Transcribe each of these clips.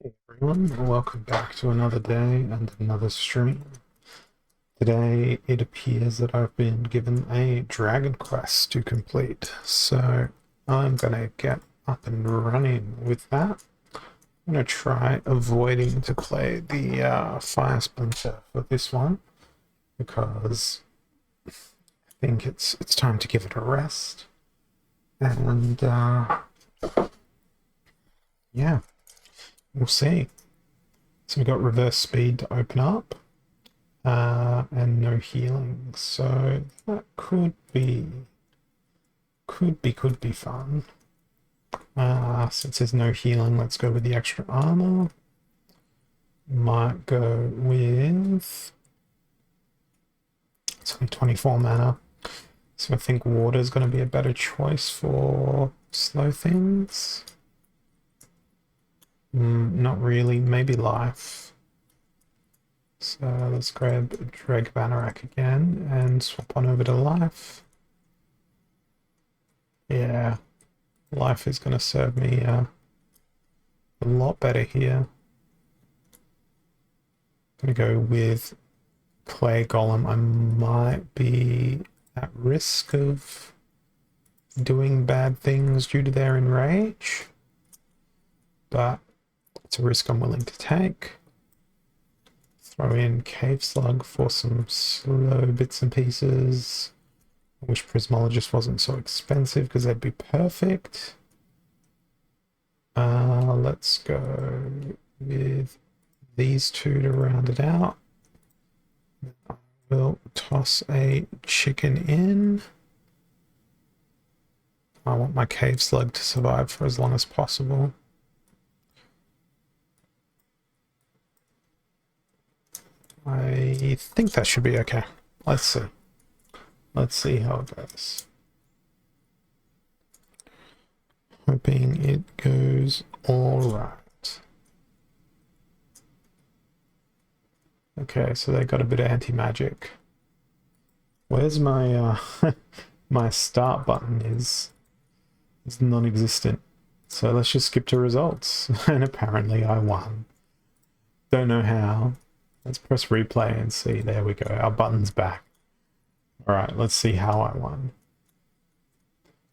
Hey everyone, welcome back to another day and another stream. Today it appears that I've been given a dragon quest to complete, so I'm gonna get up and running with that. I'm gonna try avoiding to play the Fire Splinter for this one because I think it's time to give it a rest. And yeah, we'll see. So we got reverse speed to open up. And no healing, so that could be fun. Since there's no healing, let's go with the extra armor. Might go with, it's only 24 mana, so I think water is going to be a better choice for slow things. Not really, maybe life. So let's grab Dreg Banarak again and swap on over to life. Yeah, life is going to serve me a lot better here. I'm going to go with Clay Golem. I might be at risk of doing bad things due to their enrage, but it's a risk I'm willing to take. Throw in Cave Slug for some slow bits and pieces. I wish Prismologist wasn't so expensive because they'd be perfect. Let's go with these two to round it out. I will toss a chicken in. I want my Cave Slug to survive for as long as possible. I think that should be okay. Let's see. Let's see how it goes. Hoping it goes all right. Okay, so they got a bit of anti-magic. Where's my my start button is non-existent. So let's just skip to results. And apparently I won. Don't know how. Let's press replay and see. There we go. Our button's back. Alright, let's see how I won.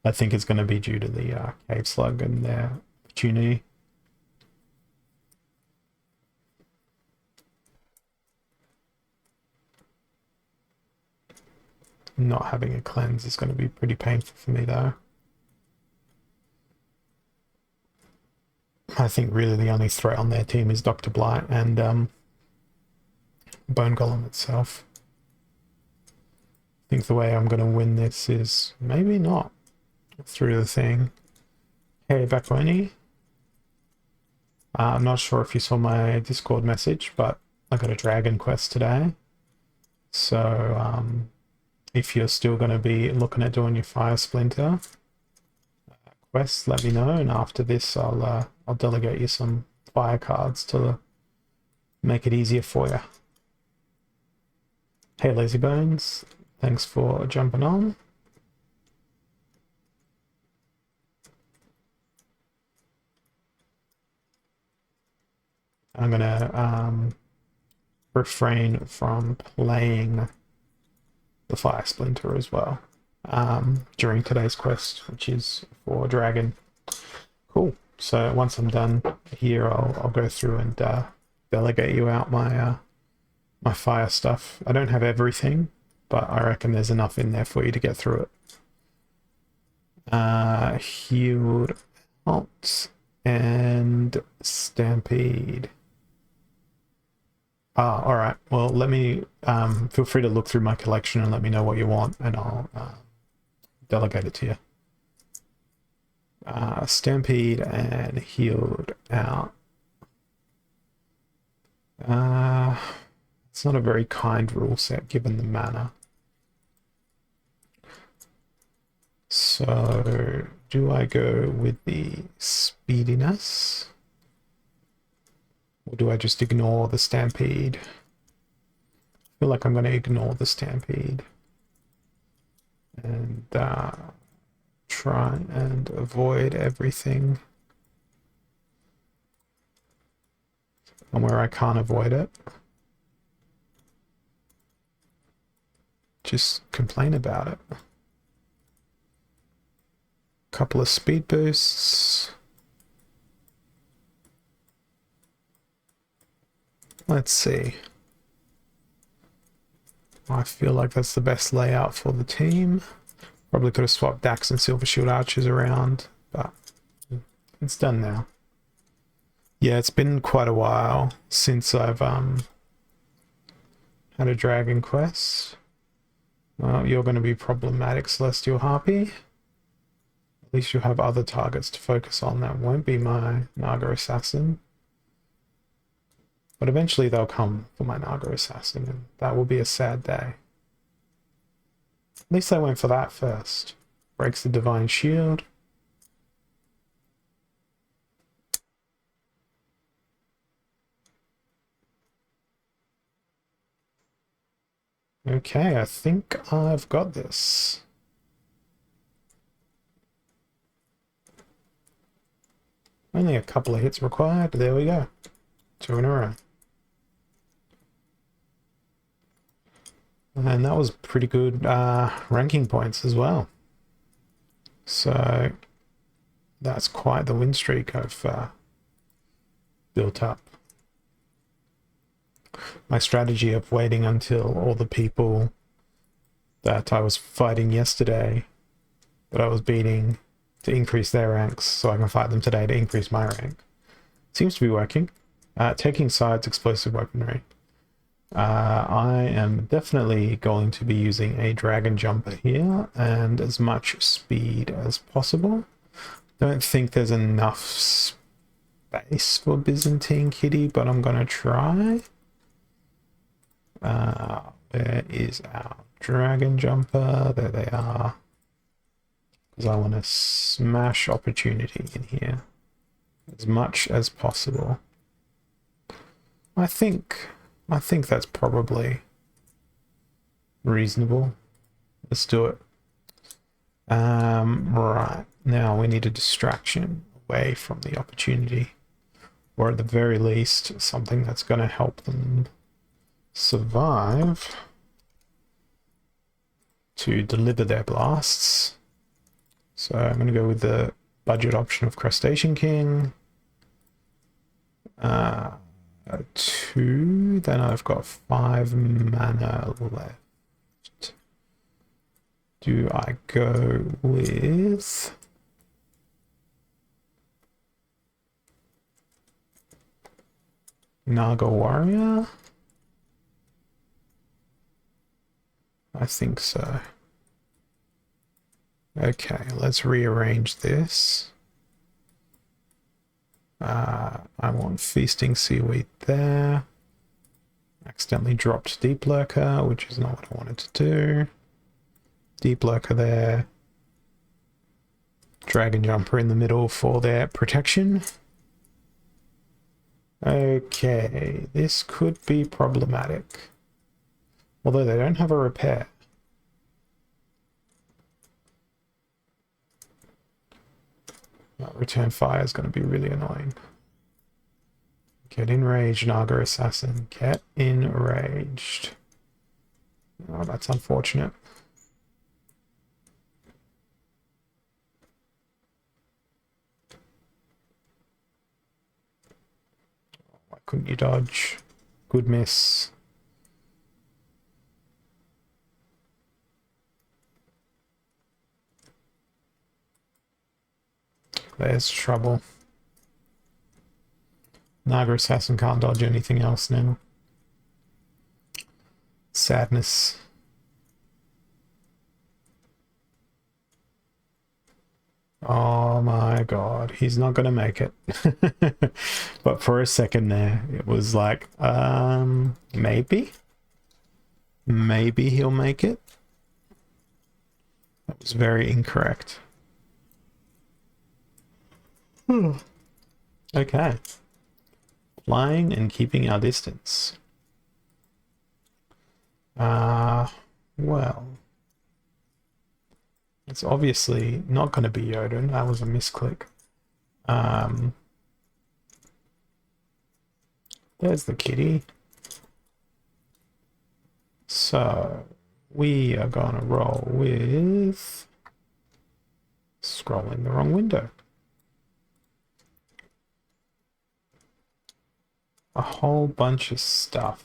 I think it's going to be due to the Cave Slug and their opportunity. Not having a cleanse is going to be pretty painful for me though. I think really the only threat on their team is Dr. Blight and Bone Golem itself. I think the way I'm going to win this is maybe not through the thing. Hey, Bakoni. I'm not sure if you saw my Discord message, but I got a dragon quest today. So if you're still going to be looking at doing your Fire Splinter quest, let me know, and after this I'll delegate you some fire cards to make it easier for you. Hey Lazy Bones, thanks for jumping on. I'm gonna refrain from playing the Fire Splinter as well during today's quest, which is for Dragon. Cool. So once I'm done here, I'll go through and delegate you out my my fire stuff. I don't have everything, but I reckon there's enough in there for you to get through it. Healed Alt and Stampede. All right. Well, let me feel free to look through my collection and let me know what you want, and I'll delegate it to you. Stampede and Healed Out. It's not a very kind rule set given the mana. So, do I go with the speediness? Or do I just ignore the Stampede? I feel like I'm going to ignore the Stampede. And try and avoid everything. and where I can't avoid it, just complain about it. Couple of speed boosts. Let's see. I feel like that's the best layout for the team. Probably could have swapped Dax and Silver Shield Archers around, but it's done now. Yeah, it's been quite a while since I've had a Dragon Quest. Well, you're going to be problematic, Celestial Harpy. At least you'll have other targets to focus on. That won't be my Naga Assassin. But eventually they'll come for my Naga Assassin, and that will be a sad day. At least I went for that first. Breaks the Divine Shield. Okay, I think I've got this. Only a couple of hits required. There we go. 2 in a row. And that was pretty good ranking points as well. So that's quite the win streak I've built up. My strategy of waiting until all the people that I was fighting yesterday, that I was beating, to increase their ranks so I can fight them today to increase my rank, seems to be working. Taking sides, explosive weaponry. I am definitely going to be using a dragon jumper here and as much speed as possible. Don't think there's enough space for Byzantine Kitty, but I'm gonna try. Where is our dragon jumper? There they are. Because I want to smash opportunity in here as much as possible. I think that's probably reasonable. Let's do it. Right, now we need a distraction away from the opportunity, or at the very least something that's going to help them survive to deliver their blasts. So I'm going to go with the budget option of Crustacean King. 2, then I've got 5 mana left. Do I go with Naga Warrior? I think so. Okay, let's rearrange this. I want Feasting Seaweed there. Accidentally dropped Deep Lurker, which is not what I wanted to do. Deep Lurker there. Dragon Jumper in the middle for their protection. Okay, this could be problematic. Although they don't have a repair. Return Fire is going to be really annoying. Get enraged, Naga Assassin. Get enraged. Oh, that's unfortunate. Why couldn't you dodge? Good miss. There's trouble. Naga Assassin can't dodge anything else now. Sadness. Oh my god, he's not gonna make it. But for a second there, it was like, maybe? Maybe he'll make it? That was very incorrect. Okay. Flying and keeping our distance. Well. It's obviously not going to be Jotun. That was a misclick. There's the kitty. So we are going to roll with scrolling the wrong window. A whole bunch of stuff.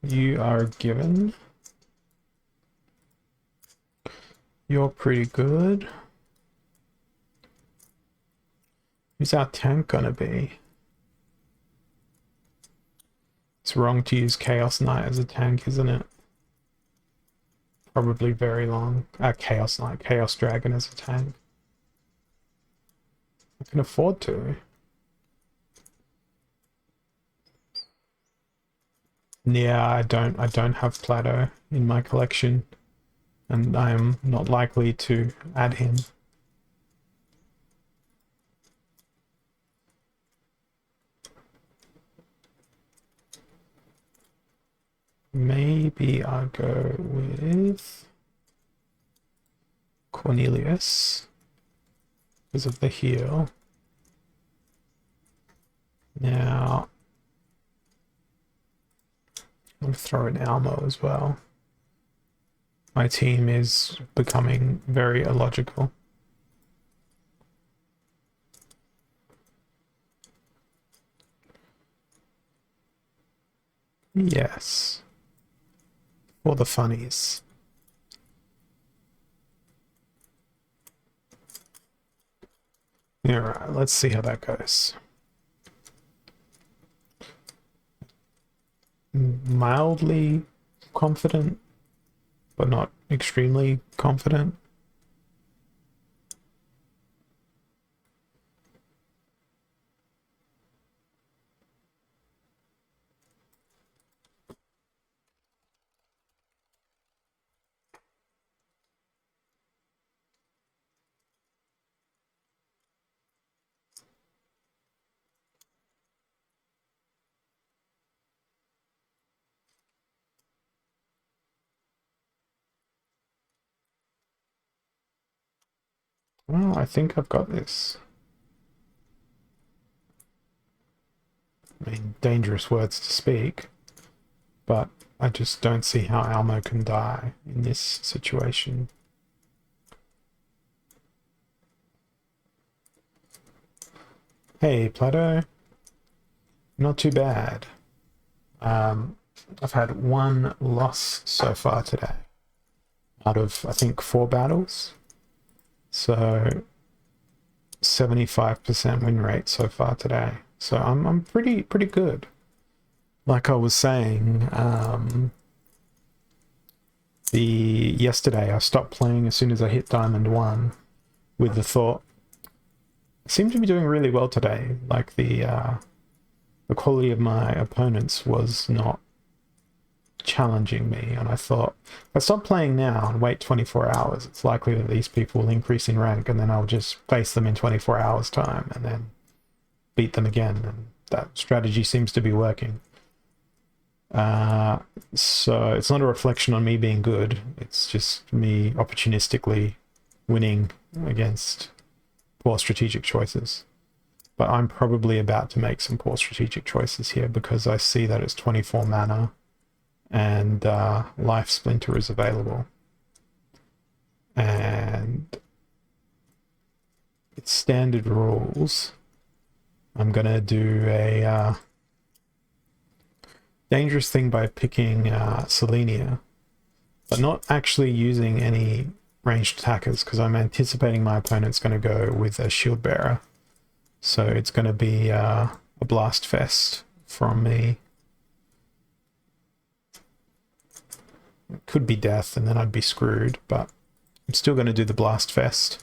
You are given. You're pretty good. Who's our tank gonna be? It's wrong to use Chaos Knight as a tank, isn't it? Probably very long. Chaos Knight, Chaos Dragon as a tank. I can afford to. Yeah, I don't have Plato in my collection, and I am not likely to add him. Maybe I'll go with Cornelius because of the heal. Now, I'm going to throw in Almo as well. My team is becoming very illogical. Yes. For the funnies. Alright, let's see how that goes. Mildly confident, but not extremely confident. Well, I think I've got this. I mean, dangerous words to speak, but I just don't see how Almo can die in this situation. Hey, Plato. Not too bad. I've had one loss so far today out of, I think, 4 battles. So 75% win rate so far today. So I'm pretty good. Like I was saying, yesterday I stopped playing as soon as I hit Diamond 1 with the thought, I seem to be doing really well today. Like the quality of my opponents was not challenging me, and I thought, if I stop playing now and wait 24 hours, it's likely that these people will increase in rank, and then I'll just face them in 24 hours time and then beat them again, and that strategy seems to be working. So it's not a reflection on me being good, it's just me opportunistically winning against poor strategic choices. But I'm probably about to make some poor strategic choices here because I see that it's 24 mana and Life Splinter is available. And it's standard rules. I'm going to do a dangerous thing by picking Selenia, but not actually using any ranged attackers because I'm anticipating my opponent's going to go with a shield bearer. So it's going to be a blast fest from me. It could be death and then I'd be screwed, but I'm still going to do the blast fest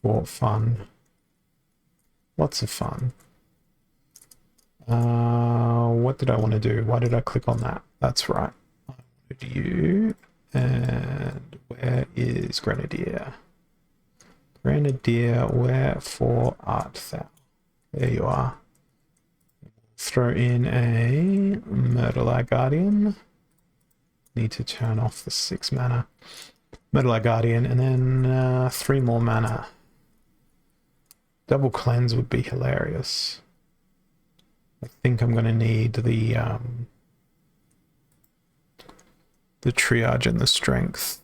for fun. Lots of fun. What did I want to do? Why did I click on that? That's right. I wanted you. And where is Grenadier? Grenadier, wherefore art thou? There you are. Throw in a Murderlight Guardian. Need to turn off the 6 mana. Murderlight Guardian, and then 3 more mana. Double cleanse would be hilarious. I think I'm going to need the triage and the strength.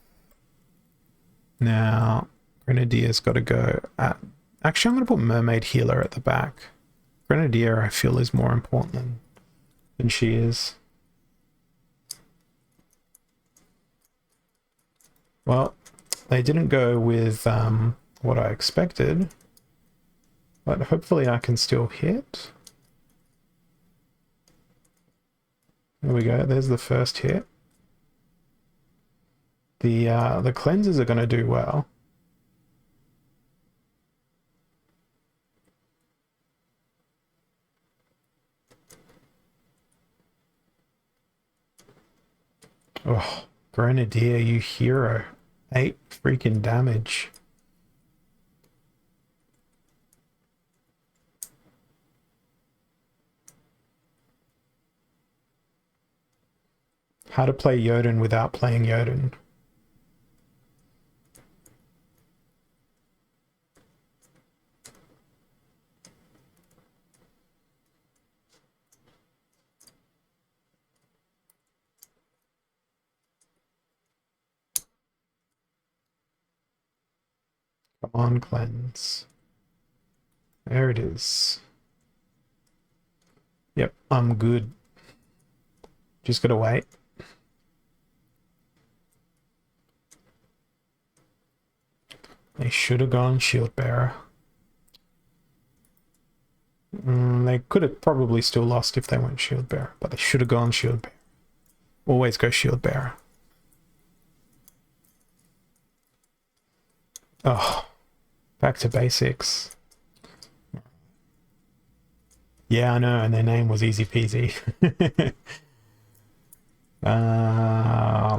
Now, Grenadier's got to go at... Actually, I'm going to put Mermaid Healer at the back. Grenadier, I feel, is more important than she is. Well, they didn't go with what I expected, but hopefully I can still hit. There we go, there's the first hit. The cleansers are going to do well. Oh, Grenadier, you hero. 8 freaking damage. How to play Jotun without playing Jotun. Come on, cleanse. There it is. Yep, I'm good. Just gotta wait. They should have gone Shield Bearer. They could have probably still lost if they went Shield Bearer, but they should have gone Shield Bearer. Always go Shield Bearer. Oh, back to basics. Yeah, I know, and their name was easy peasy.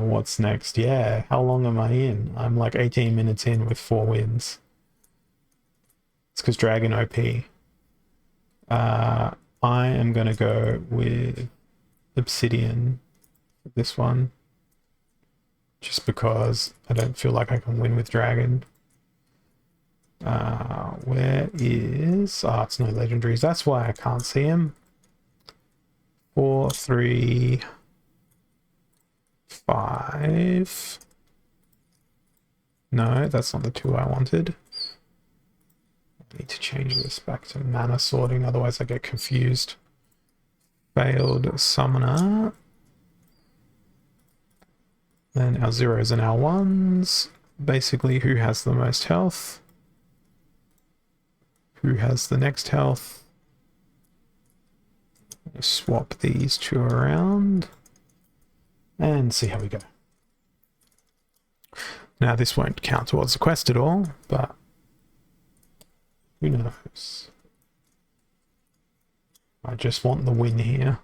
What's next? Yeah, how long am I in? I'm like 18 minutes in with 4 wins. It's because Dragon OP. I am gonna go with Obsidian for this one. Just because I don't feel like I can win with Dragon. Where is... Oh, it's no legendaries. That's why I can't see him. 4, 3, 5. No, that's not the 2 I wanted. I need to change this back to mana sorting, otherwise I get confused. Failed Summoner. Then our 0s and our 1s. Basically, who has the most health? Who has the next health? Swap these 2 around and see how we go. Now this won't count towards the quest at all, but who knows? I just want the win here.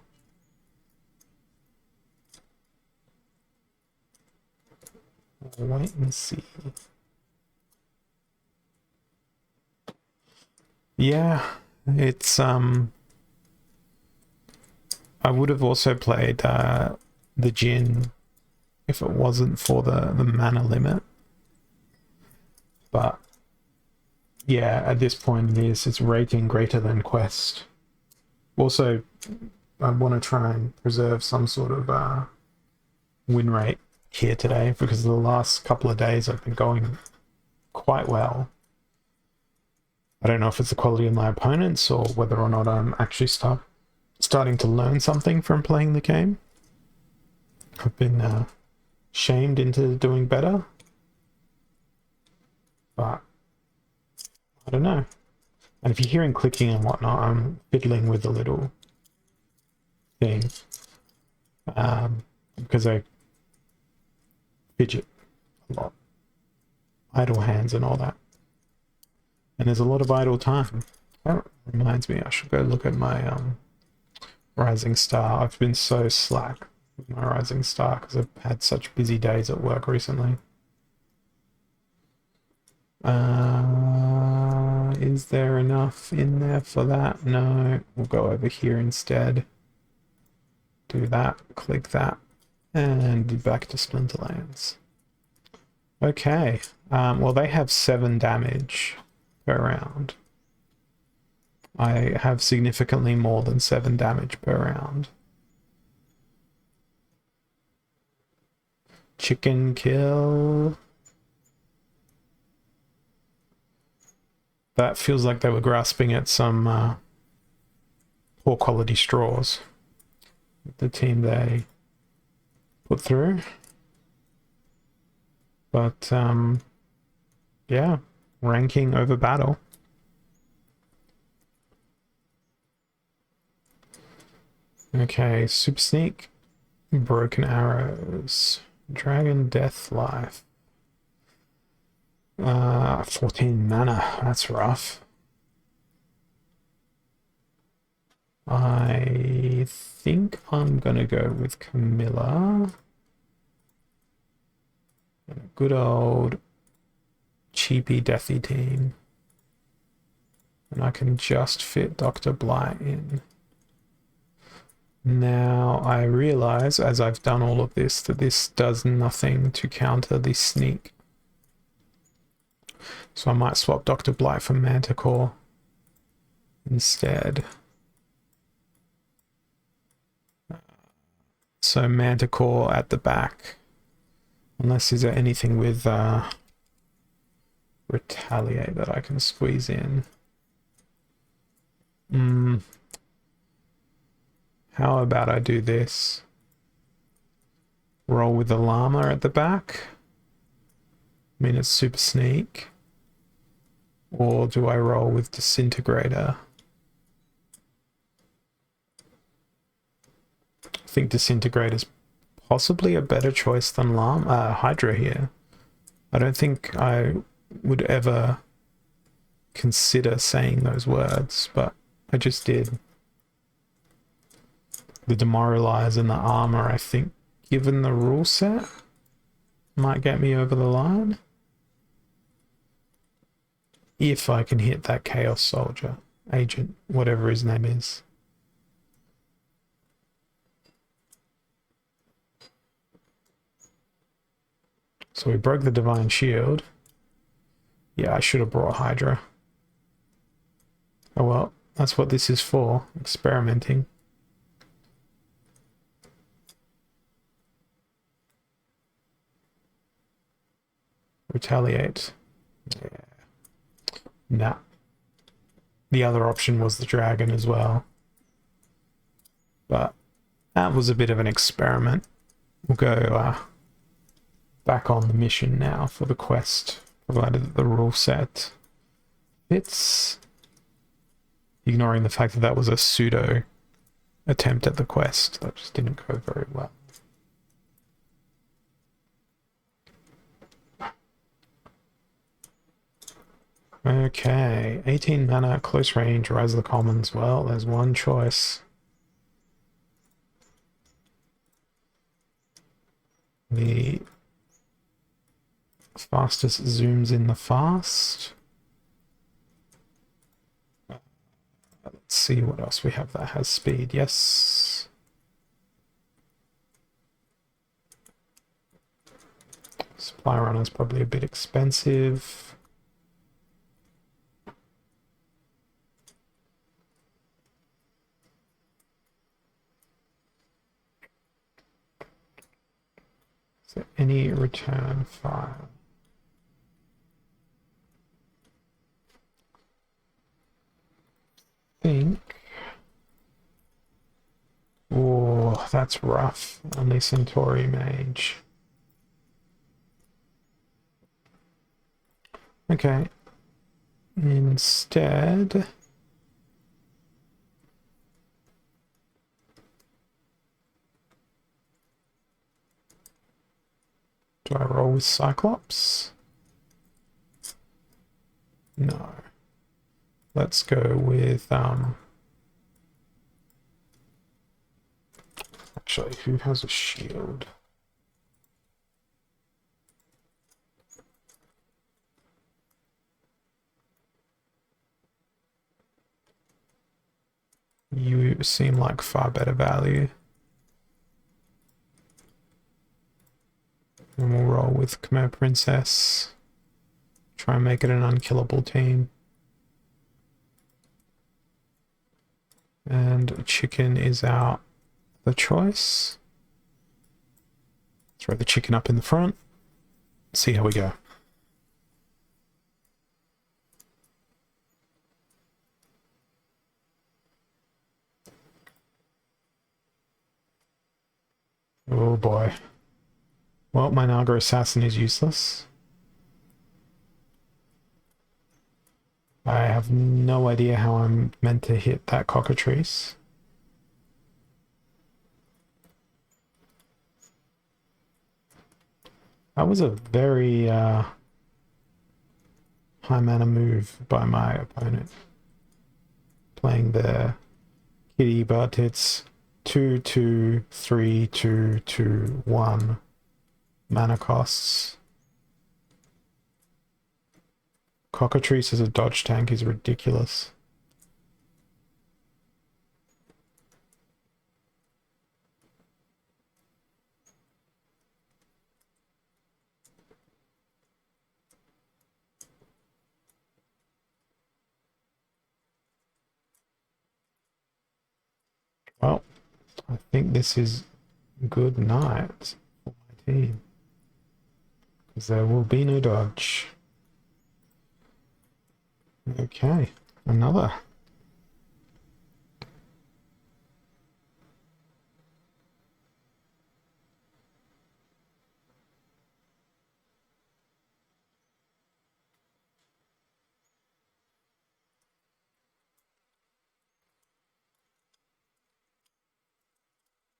We'll wait and see. Yeah, it's I would have also played the Jinn if it wasn't for the mana limit. But yeah, at this point it's rating greater than quest. Also, I want to try and preserve some sort of win rate here today, because the last couple of days I've been going quite well. I don't know if it's the quality of my opponents or whether or not I'm actually starting to learn something from playing the game. I've been shamed into doing better, but I don't know. And if you're hearing clicking and whatnot, I'm fiddling with the little thing because I fidget a lot, idle hands and all that. And there's a lot of idle time. That reminds me, I should go look at my Rising Star. I've been so slack with my Rising Star because I've had such busy days at work recently. Is there enough in there for that? No, we'll go over here instead. Do that, click that, and be back to Splinterlands. Okay, well they have 7 damage per round. I have significantly more than 7 damage per round. Chicken kill. That feels like they were grasping at some poor quality straws. The team they put through. But, yeah, ranking over battle. Okay, Super Sneak, Broken Arrows, Dragon Death Life. 14 mana, that's rough. I think I'm gonna go with Camilla. Good old cheapy deathy team. And I can just fit Dr. Blight in. Now I realize, as I've done all of this, that this does nothing to counter the sneak. So I might swap Dr. Blight for Manticore instead. So Manticore at the back. Unless is there anything with Retaliate that I can squeeze in. How about I do this? Roll with the llama at the back. I mean, it's super sneak. Or do I roll with Disintegrator? I think Disintegrator's possibly a better choice than Hydra here. I don't think I would ever consider saying those words, but I just did. The Demoralize and the armor, I think, given the rule set, might get me over the line. If I can hit that Chaos Soldier, Agent, whatever his name is. So we broke the Divine Shield. Yeah, I should have brought Hydra. Oh well, that's what this is for, experimenting. Retaliate. Yeah. Nah. The other option was the dragon as well. But that was a bit of an experiment. We'll go back on the mission now for the quest, provided that the rule set fits. Ignoring the fact that that was a pseudo attempt at the quest. That just didn't go very well. Okay, 18 mana, close range, Rise of the Commons. Well, there's one choice. The fastest zooms in the fast. Let's see what else we have that has speed. Yes. Supply runner is probably a bit expensive. Is there any return file? Think. Oh, that's rough. Only Centauri Mage. Okay. Instead, do I roll with Cyclops? No. Let's go with actually, who has a shield? You seem like far better value. And we'll roll with Khmer Princess. Try and make it an unkillable team. And chicken is our the choice. Throw the chicken up in the front. See how we go. Oh boy. Well, my Naga Assassin is useless. I have no idea how I'm meant to hit that cockatrice. That was a very high mana move by my opponent. Playing the kitty, but it's 2/2, 3/2, 2/1 mana costs. Cockatrice as a dodge tank is ridiculous. Well, I think this is good night for my team. Because there will be no dodge. Okay, another.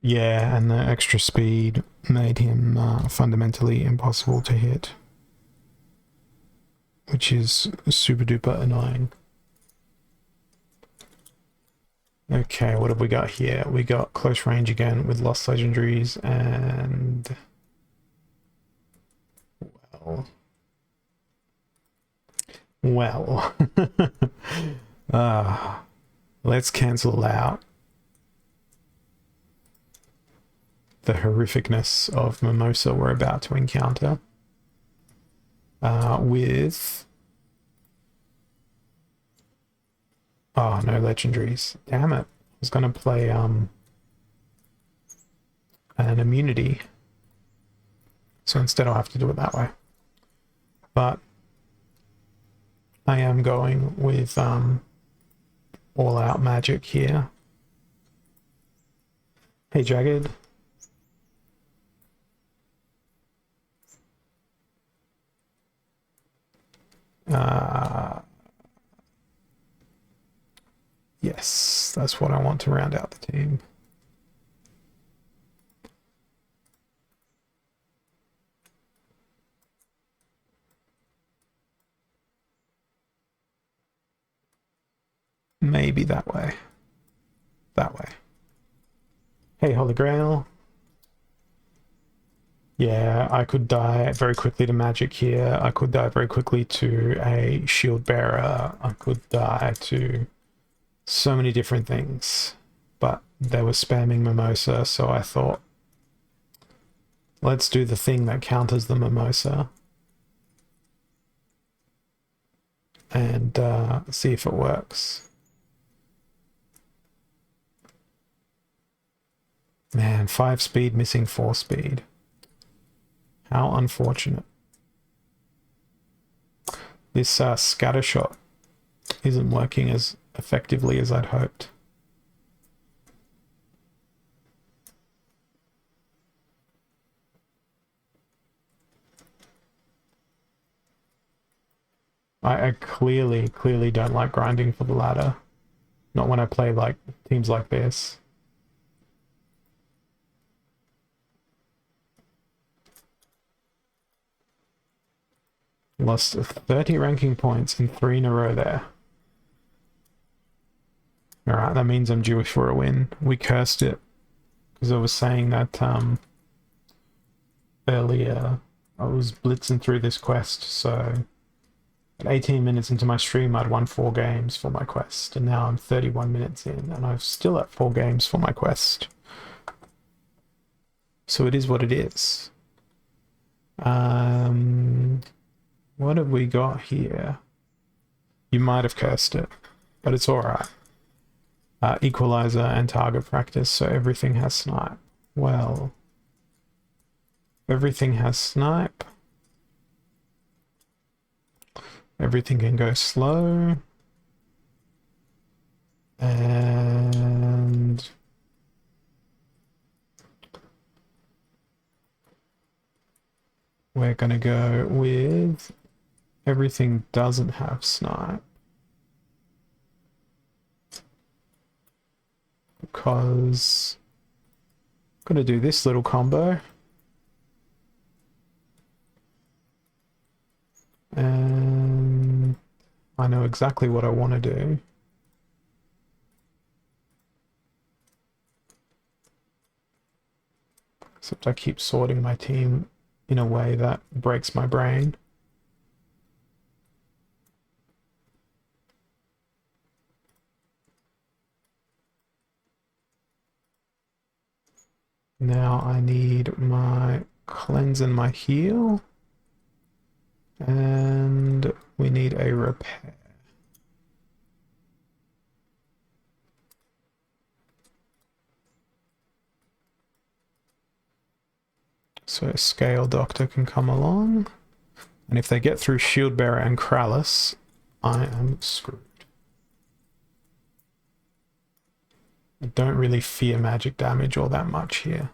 Yeah, and the extra speed made him fundamentally impossible to hit. Which is super duper annoying. Okay, what have we got here? We got close range again with lost legendaries and... Well... let's cancel out the horrificness of Mimosa we're about to encounter with... Oh, no legendaries. Damn it. I was going to play an immunity. So instead I'll have to do it that way. But I am going with all-out magic here. Hey, Jagged. Yes, that's what I want to round out the team. Maybe that way. That way. Hey, Holy Grail. Yeah, I could die very quickly to magic here. I could die very quickly to a shield bearer. I could die to so many different things. But they were spamming Mimosa, so I thought, let's do the thing that counters the Mimosa. And see if it works. Man, 5 speed missing 4 speed. How unfortunate. This scatter shot isn't working as effectively as I'd hoped. I clearly don't like grinding for the ladder. Not when I play like teams like this. Lost 30 ranking points in 3 in a row there. Alright, that means I'm due for a win. We cursed it. Because I was saying that earlier I was blitzing through this quest, so at 18 minutes into my stream I'd won 4 games for my quest, and now I'm 31 minutes in and I'm still at 4 games for my quest. So it is what it is. What have we got here? You might have cursed it, but it's alright. equalizer and target practice, so everything has snipe. Well, everything has snipe. Everything can go slow. And we're going to go with everything doesn't have snipe. Because I'm going to do this little combo. And I know exactly what I want to do. Except I keep sorting my team in a way that breaks my brain. Now I need my cleanse and my heal. And we need a repair. So Scale Doctor can come along. And if they get through Shield Bearer and Krallis, I am screwed. I don't really fear magic damage all that much here.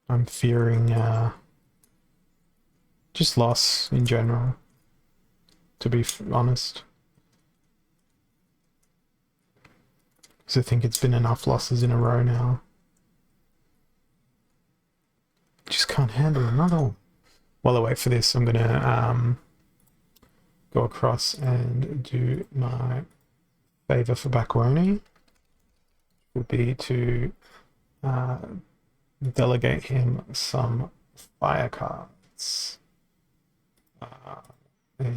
I'm fearing just loss in general, to be honest. Because I think it's been enough losses in a row now. Just can't handle another one. While I wait for this, I'm gonna go across and do my favor for Bakwaroni. Would be to delegate him some fire cards. A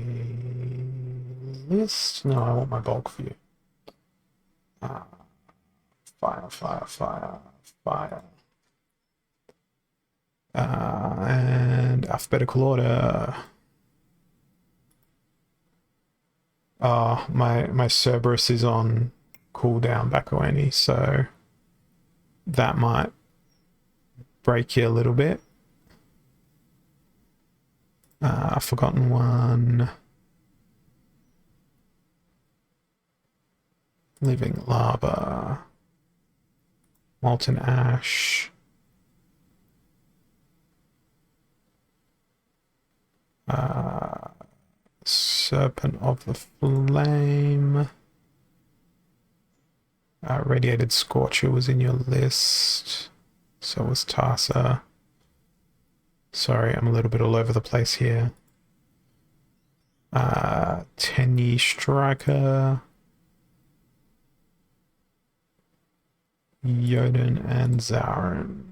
list? No, I want my bulk view. Fire, fire, fire, fire. And alphabetical order. My Cerberus is on cooldown Bakwaroni, so that might break you a little bit. I've forgotten one. Living Lava. Molten Ash. Serpent of the Flame. Radiated Scorcher was in your list. So was Tarsa. Sorry, I'm a little bit all over the place here. 10-Year Striker. Jotun and Zarin.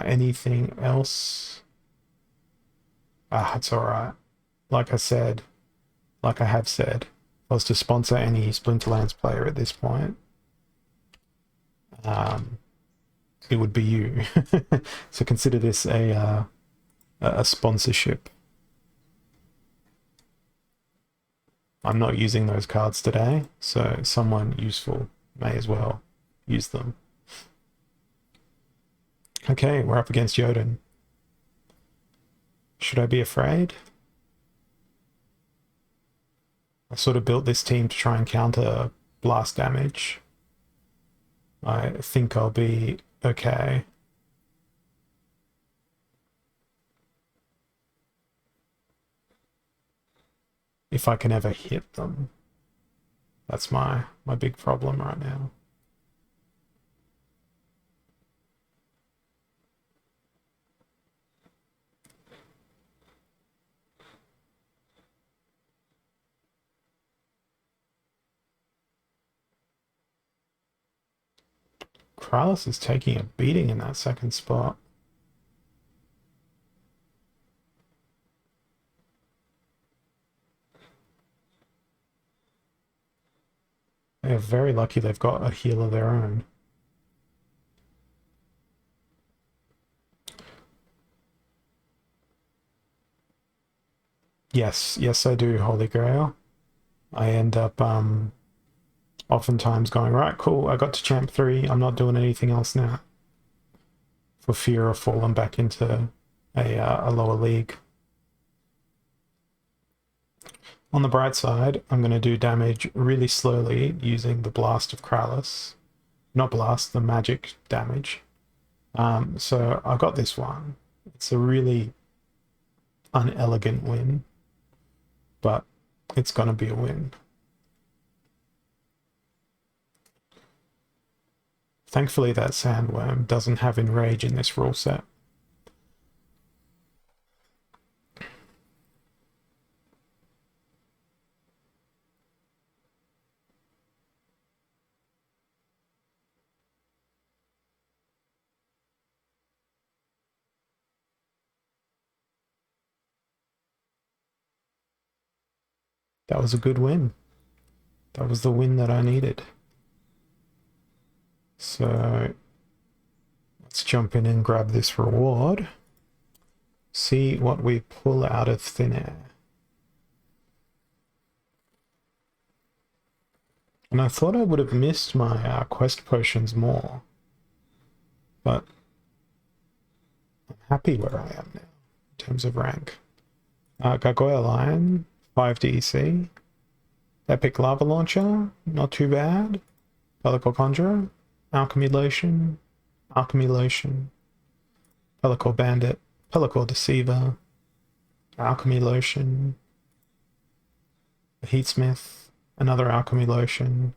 Anything else? It's alright. Like I said, like I have said, if I was to sponsor any Splinterlands player at this point, it would be you. So consider this a sponsorship. I'm not using those cards today, so someone useful may as well use them. Okay, we're up against Jotun. Should I be afraid? I sort of built this team to try and counter blast damage. I think I'll be okay. If I can ever hit them. That's my big problem right now. Krallis is taking a beating in that second spot. They're very lucky they've got a heal of their own. Yes, yes I do, Holy Grail. I end up oftentimes going, right, cool, I got to champ 3, I'm not doing anything else now. For fear of falling back into a lower league. On the bright side, I'm going to do damage really slowly using the Blast of Krallis. Not Blast, the magic damage. So I got this one. It's a really unelegant win, but it's going to be a win. Thankfully, that Sandworm doesn't have Enrage in this rule set. That was a good win. That was the win that I needed. So let's jump in and grab this reward. See what we pull out of thin air. And I thought I would have missed my quest potions more. But I'm happy where I am now in terms of rank. Gargoyle Lion, 5 DEC. Epic Lava Launcher, not too bad. Pellicle Conjurer, Alchemy Lotion, Pellicle Bandit, Pellicle Deceiver, Alchemy Lotion, Heatsmith, another Alchemy Lotion.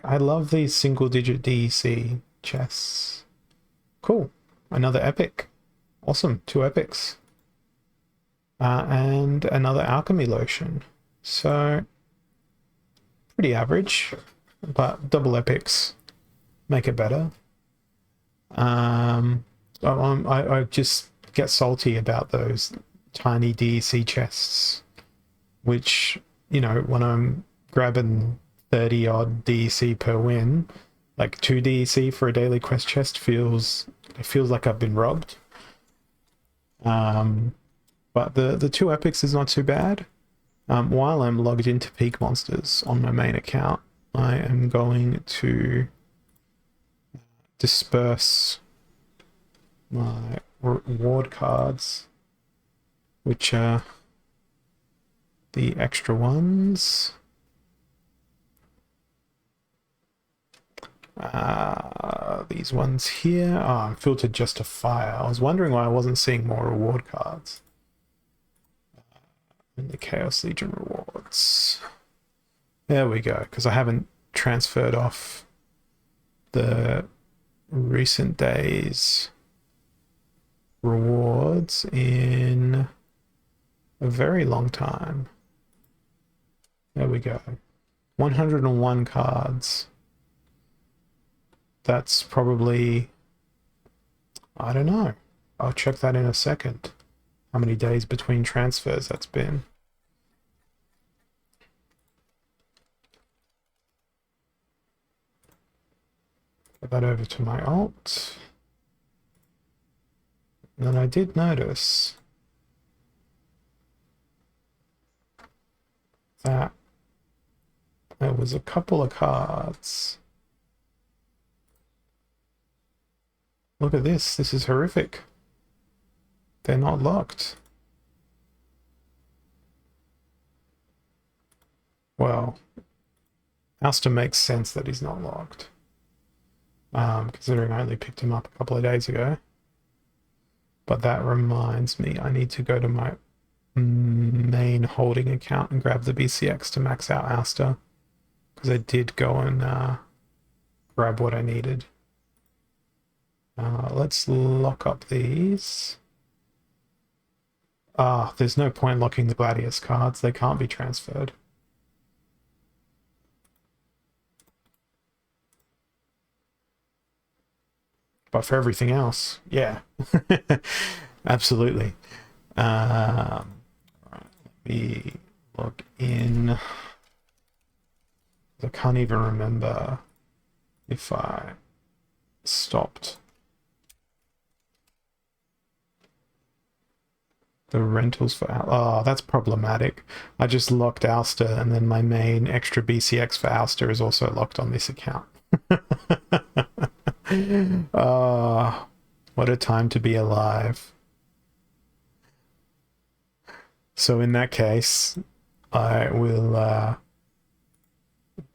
I love these single-digit DEC chests. Cool. Another epic. Awesome. 2 epics. And another Alchemy Lotion. So, pretty average, but double epics make it better. I just get salty about those tiny DEC chests, which, you know, when I'm grabbing 30 odd DEC per win, like 2 DEC for a daily quest chest feels like I've been robbed. But the 2 epics is not too bad. While I'm logged into Peak Monsters on my main account, I am going to disperse my reward cards, which are the extra ones. These ones here. Oh, I'm filtered just to fire. I was wondering why I wasn't seeing more reward cards. And the Chaos Legion rewards. There we go, because I haven't transferred off the recent days rewards in a very long time. There we go. 101 cards. That's probably, I don't know. I'll check that in a second. How many days between transfers that's been. Put that over to my alt. And then I did notice that there was a couple of cards. Look at this. This is horrific. They're not locked. Well, Alster makes sense that he's not locked. Considering I only picked him up a couple of days ago. But that reminds me, I need to go to my main holding account and grab the BCX to max out Alster. Because I did go and grab what I needed. Let's lock up these. There's no point locking the Gladius cards. They can't be transferred. But for everything else, yeah. Absolutely. Right, let me log in. I can't even remember if I stopped the rentals for... Oh, that's problematic. I just locked Ouster, and then my main extra BCX for Ouster is also locked on this account. Oh, what a time to be alive. So in that case, I will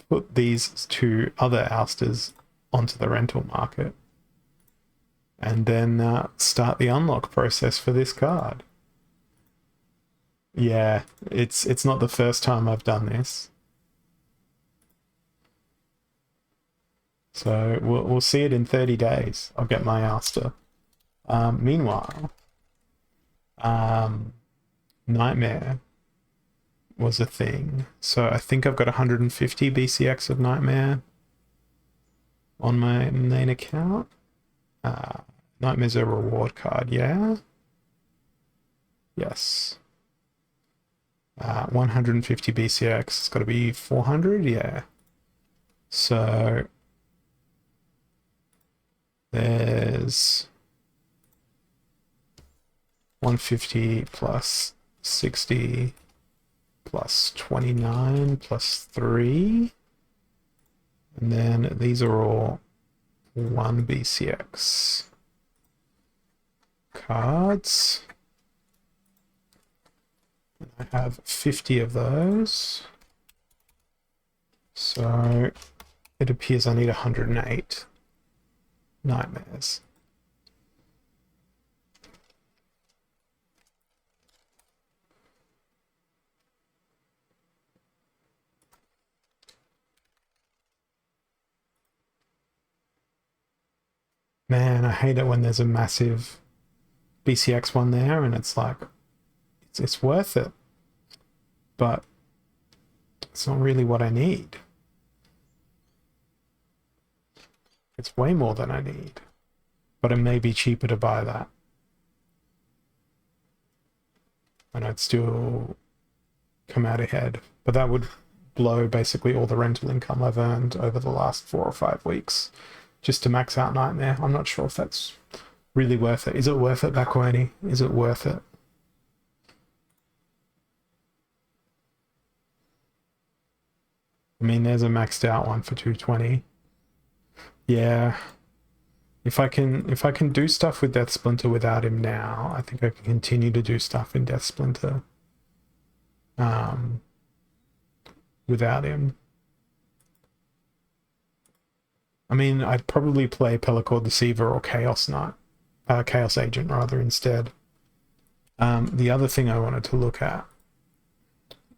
put these two other Ousters onto the rental market and then start the unlock process for this card. Yeah, it's not the first time I've done this. So we'll see it in 30 days. I'll get my Ouster. Meanwhile, Nightmare was a thing. So I think I've got 150 BCX of Nightmare on my main account. Nightmare's a reward card, yeah? Yes. 150 BCX. It's got to be 400, yeah. So there's 150 plus 60 plus 29 plus 3. And then these are all 1 BCX cards. And I have 50 of those. So it appears I need 108 Nightmares. Man, I hate it when there's a massive BCX one there and it's like, it's worth it, but it's not really what I need. It's way more than I need, but it may be cheaper to buy that. And I'd still come out ahead, but that would blow basically all the rental income I've earned over the last 4 or 5 weeks just to max out Nightmare. I'm not sure if that's really worth it. Is it worth it, Bakwani? Is it worth it? I mean, there's a maxed out one for 220. Yeah. If I can do stuff with Death Splinter without him now, I think I can continue to do stuff in Death Splinter without him. I mean, I'd probably play Pellicord Deceiver or Chaos Knight, Chaos Agent rather instead. The other thing I wanted to look at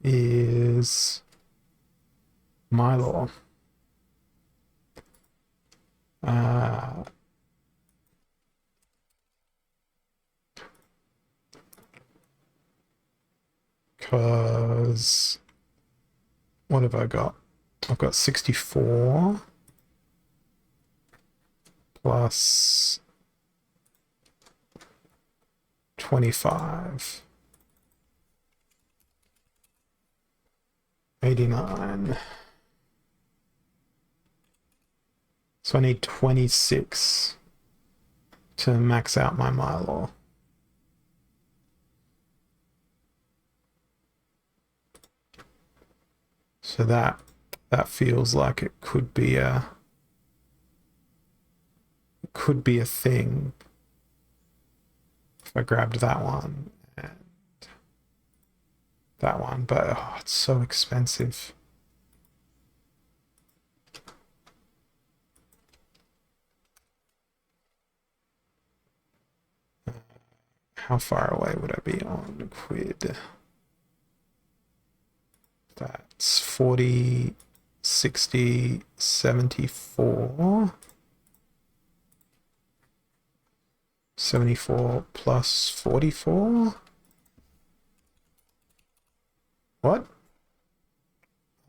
is Mylor. Because what have I got? I've got 64 plus 25. 89. So I need 26 to max out my Mylor. So that feels like it could be a thing if I grabbed that one and that one, but oh, it's so expensive. How far away would I be on Quid? That's 40, 60, 74. 74 plus 44? What?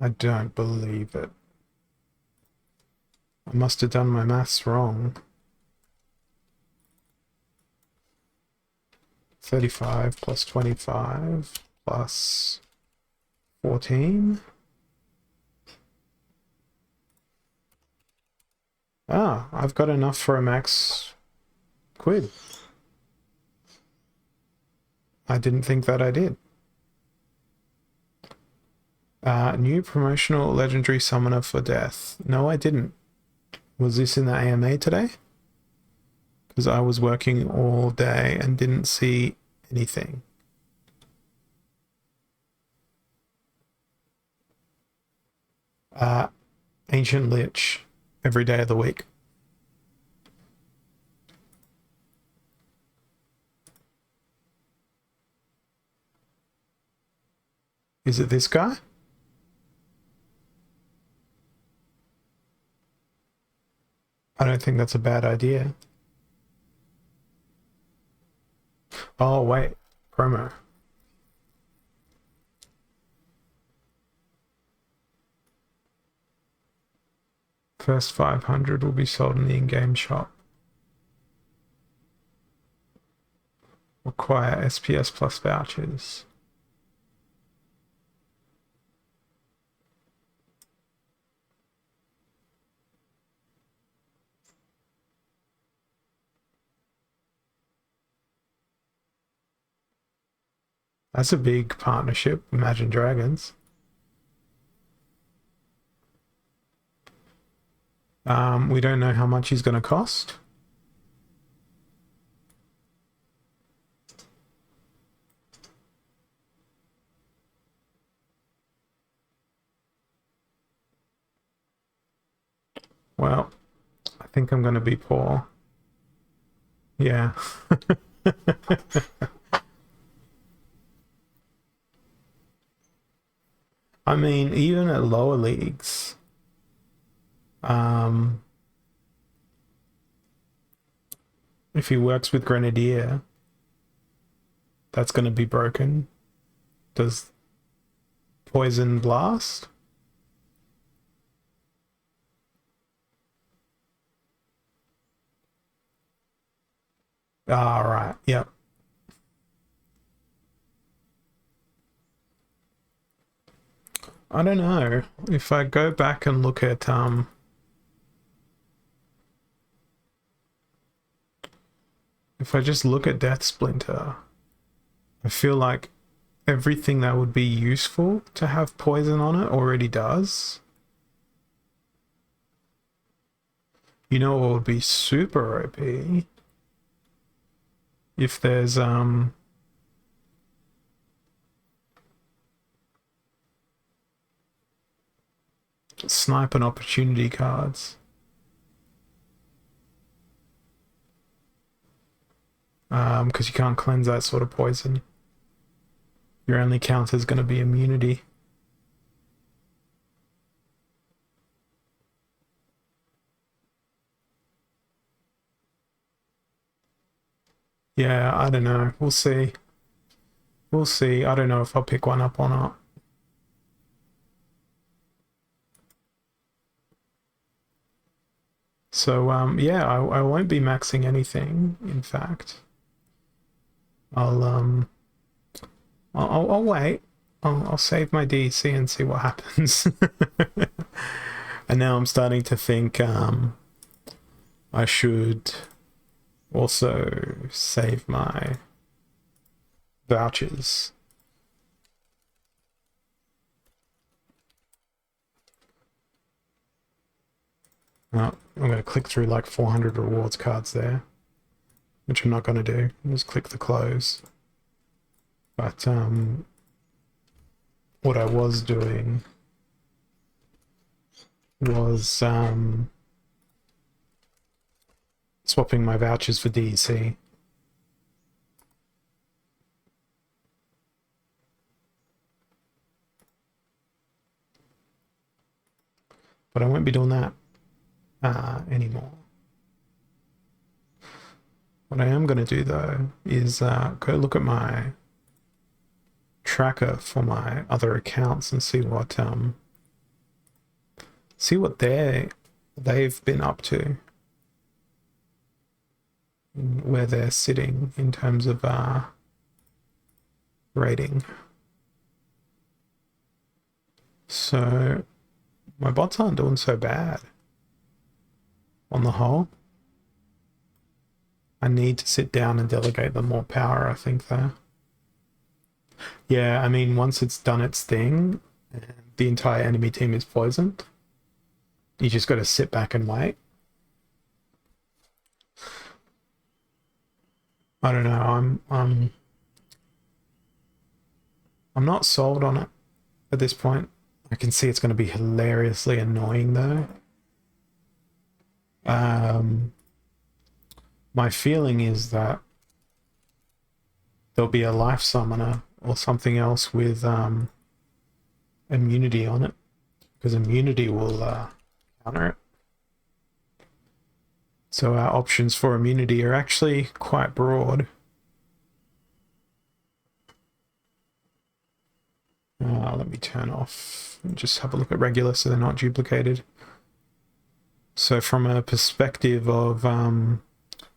I don't believe it. I must have done my maths wrong. 35 plus 25 plus 14. Ah, I've got enough for a max quid. I didn't think that I did. New promotional legendary summoner for death. No, I didn't. Was this in the AMA today? Because I was working all day and didn't see anything. Ancient Lich every day of the week. Is it this guy? I don't think that's a bad idea. Oh, wait. Promo. First 500 will be sold in the in-game shop. Acquire SPS plus vouchers. That's a big partnership. Imagine Dragons. We don't know how much he's going to cost. Well, I think I'm going to be poor. Yeah. I mean, even at lower leagues, if he works with Grenadier, that's going to be broken. Does Poison Blast? Ah, right. Yep. I don't know. If I go back and look at if I just look at Death Splinter, I feel like everything that would be useful to have poison on it already does. You know what would be super OP? If there's snipe and opportunity cards. Because you can't cleanse that sort of poison. Your only counter is going to be immunity. Yeah, I don't know. We'll see. We'll see. I don't know if I'll pick one up or not. So, yeah, I won't be maxing anything, in fact. I'll wait. I'll save my DC and see what happens. And now I'm starting to think I should also save my vouchers. I'm going to click through like 400 rewards cards there, which I'm not going to do. I'll just click the close. But what I was doing was swapping my vouchers for DEC. But I won't be doing that anymore. What I am going to do though is go look at my tracker for my other accounts and see what they've been up to, where they're sitting in terms of rating. So my bots aren't doing so bad. on the whole. I need to sit down and delegate them more power, I think, though. Yeah, I mean, once it's done its thing, and the entire enemy team is poisoned, you just got to sit back and wait. I don't know. I'm not sold on it at this point. I can see it's going to be hilariously annoying, though. My feeling is that there'll be a life summoner or something else with immunity on it, because immunity will counter it. So our options for immunity are actually quite broad. Let me turn off and just have a look at regular so they're not duplicated. So from a perspective of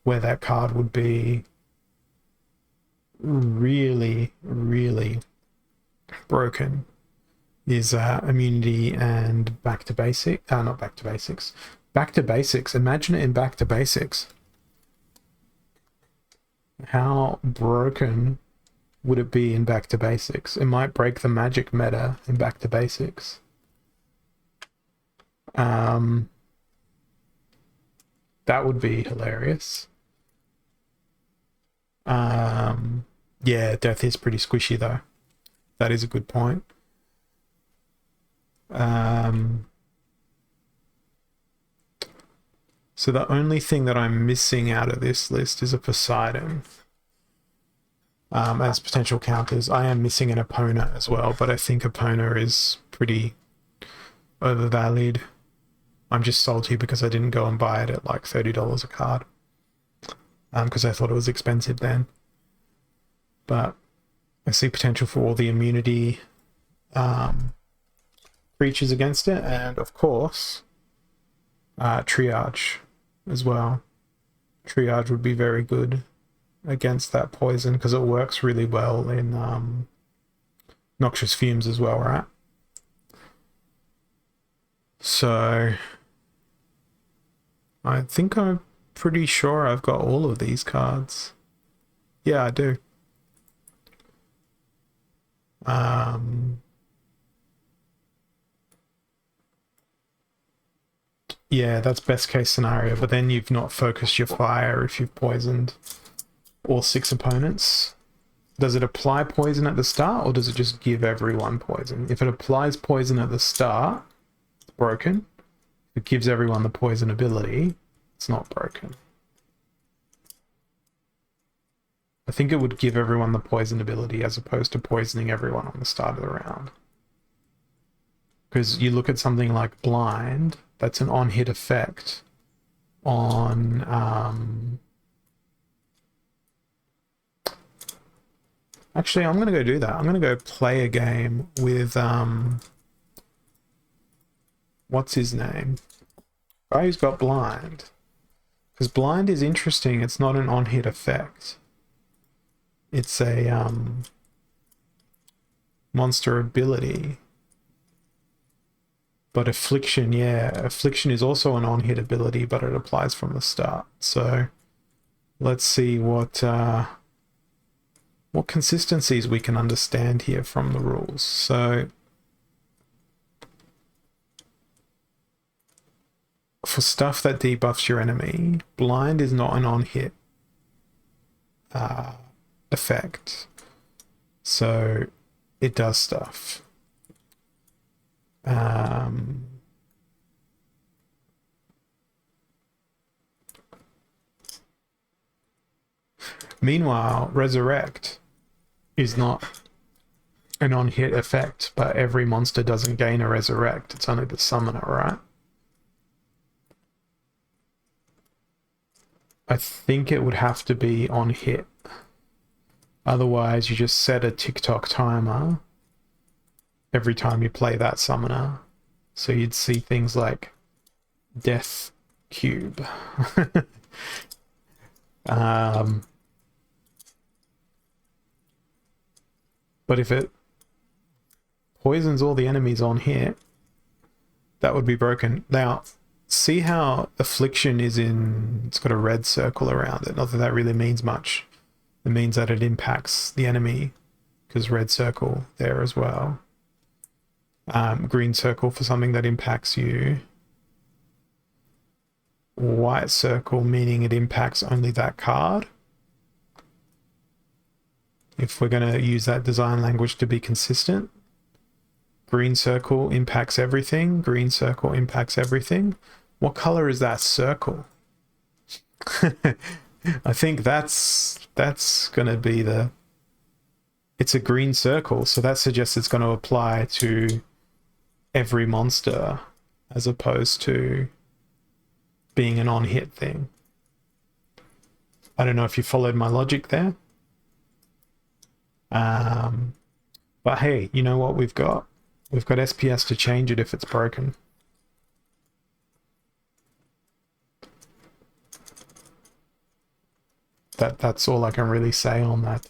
where that card would be really, really broken is immunity and back to basic. Not back to basics. Back to basics. Imagine it in back to basics. How broken would it be in back to basics? It might break the magic meta in back to basics. That would be hilarious. Yeah, death is pretty squishy though. That is a good point. So the only thing that I'm missing out of this list is a Poseidon. As potential counters, I am missing an Epona as well, but I think Epona is pretty overvalued. I'm just salty because I didn't go and buy it at like $30 a card. Because I thought it was expensive then. But I see potential for all the immunity creatures against it, and of course, triage as well. Triage would be very good against that poison because it works really well in noxious fumes as well, right? So I think I'm pretty sure I've got all of these cards. Yeah, I do. Yeah, that's best case scenario, but then you've not focused your fire if you've poisoned all 6 opponents. Does it apply poison at the start, or does it just give everyone poison? If it applies poison at the start, it's broken. If it gives everyone the poison ability, it's not broken. I think it would give everyone the poison ability as opposed to poisoning everyone on the start of the round. Because you look at something like Blind, that's an on-hit effect on... Actually, I'm going to go do that. I'm going to go play a game with... What's his name? Guy who's got Blind. Because Blind is interesting. It's not an on-hit effect. It's a monster ability. But Affliction, yeah. Affliction is also an on-hit ability, but it applies from the start. So let's see what consistencies we can understand here from the rules. So for stuff that debuffs your enemy, Blind is not an on-hit effect. So it does stuff. Meanwhile, Resurrect is not an on-hit effect, but every monster doesn't gain a Resurrect. It's only the summoner, right? I think it would have to be on hit. Otherwise, you just set a TikTok timer every time you play that summoner. So you'd see things like Death Cube. But if it poisons all the enemies on hit, that would be broken. Now, see how affliction is in, it's got a red circle around it. Not that that really means much. It means that it impacts the enemy, because red circle there as well. Green circle for something that impacts you. White circle meaning it impacts only that card. If we're going to use that design language to be consistent. Green circle impacts everything. Green circle impacts everything. What color is that circle? I think that's going to be the... It's a green circle, so that suggests it's going to apply to every monster as opposed to being an on-hit thing. I don't know if you followed my logic there. But hey, you know what we've got? We've got SPS to change it if it's broken. That's all I can really say on that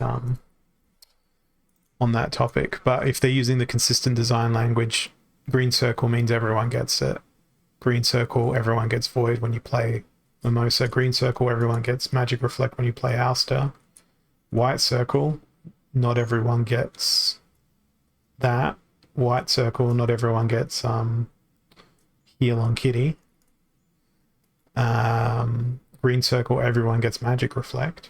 topic. But if they're using the consistent design language, green circle means everyone gets it. Green circle, everyone gets void when you play Mimosa. Green circle, everyone gets magic reflect when you play Ouster. White circle, not everyone gets that. White circle, not everyone gets heal on Kitty. Green circle, everyone gets magic reflect.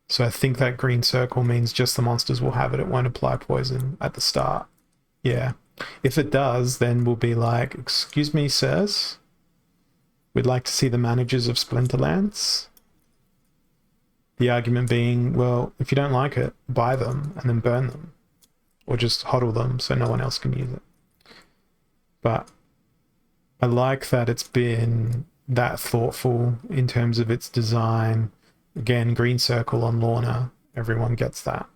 So I think that green circle means just the monsters will have it. It won't apply poison at the start. Yeah. If it does, then we'll be like, excuse me, sirs. We'd like to see the managers of Splinterlands. The argument being, well, if you don't like it, buy them and then burn them. Or just hodl them so no one else can use it. But I like that it's been that thoughtful in terms of its design. Again, green circle on Lorna. Everyone gets that.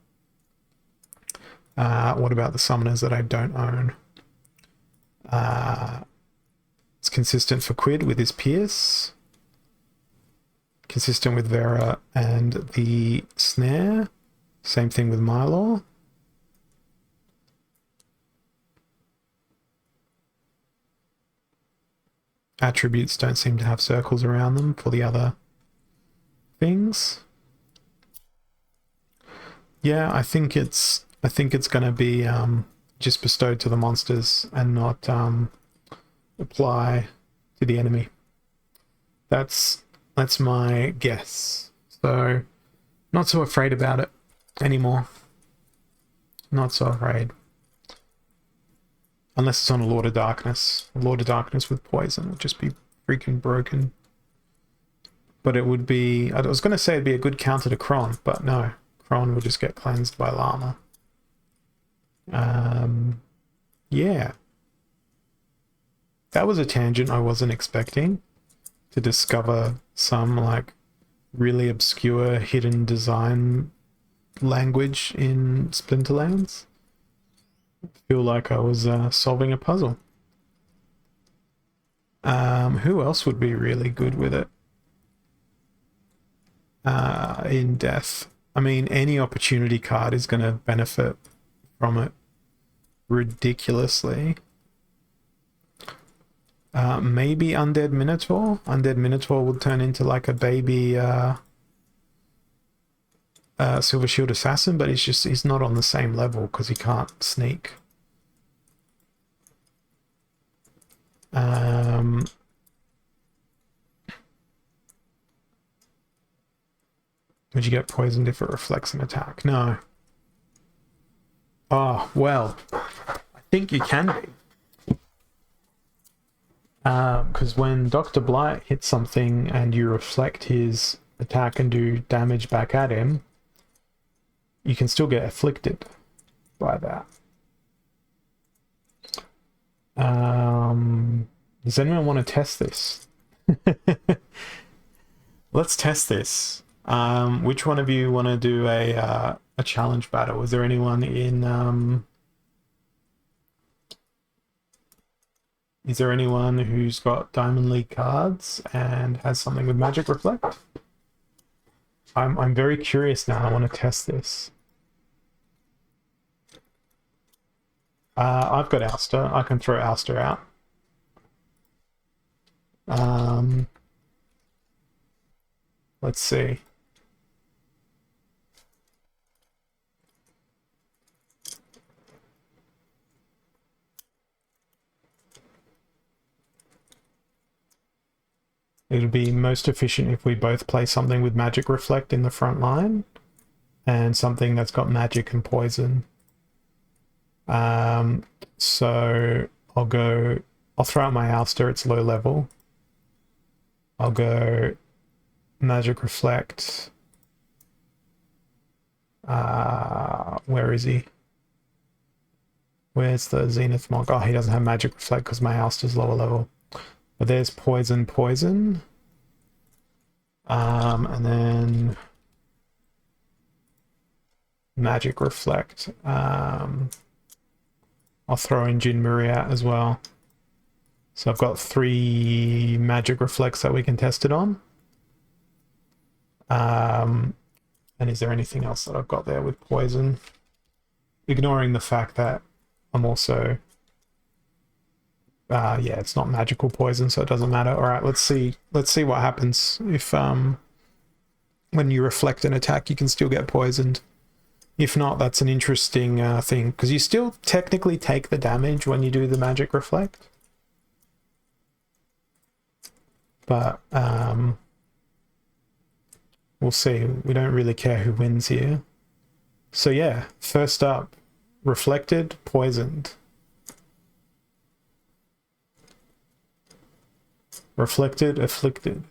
What about the summoners that I don't own? It's consistent for Quid with his Pierce. Consistent with Vera and the Snare. Same thing with Mylor. Attributes don't seem to have circles around them for the other things. Yeah, I think it's going to be just bestowed to the monsters and not apply to the enemy. That's my guess. So not so afraid about it anymore. Not so afraid. Unless it's on a Lord of Darkness. A Lord of Darkness with poison would just be freaking broken. But it would be... I was going to say it'd be a good counter to Kron, but no. Kron would just get cleansed by Llama. Yeah. That was a tangent I wasn't expecting. To discover some, like, really obscure hidden design language in Splinterlands. I feel like I was solving a puzzle. Who else would be really good with it? In Death. I mean, any opportunity card is going to benefit from it ridiculously. Maybe Undead Minotaur? Undead Minotaur would turn into like a baby Silver Shield Assassin, but he's not on the same level because he can't sneak. Would you get poisoned if it reflects an attack? No. Oh, well, I think you can be. Because when Dr. Blight hits something and you reflect his attack and do damage back at him, you can still get afflicted by that. Does anyone want to test this? Let's test this. Which one of you want to do a challenge battle? Is there anyone in... Is there anyone who's got Diamond League cards and has something with Magic Reflect? I'm very curious now. I want to test this. I've got Ouster. I can throw Ouster out. Let's see. It'll be most efficient if we both play something with Magic Reflect in the front line and something that's got Magic and Poison. So I'll throw out my Ouster, it's low level. I'll go Magic Reflect. Where is he? Where's the Zenith Monk? Oh, he doesn't have Magic Reflect because my Ouster's lower level. But there's Poison. And then Magic Reflect. I'll throw in Jin Muriat as well. So I've got 3 Magic Reflects that we can test it on. And is there anything else that I've got there with Poison? Ignoring the fact that I'm also... yeah, it's not magical poison, so it doesn't matter. All right, let's see what happens if when you reflect an attack, you can still get poisoned. If not, that's an interesting thing, because you still technically take the damage when you do the magic reflect. But we'll see. We don't really care who wins here. So yeah, first up, reflected, poisoned. Reflected, afflicted.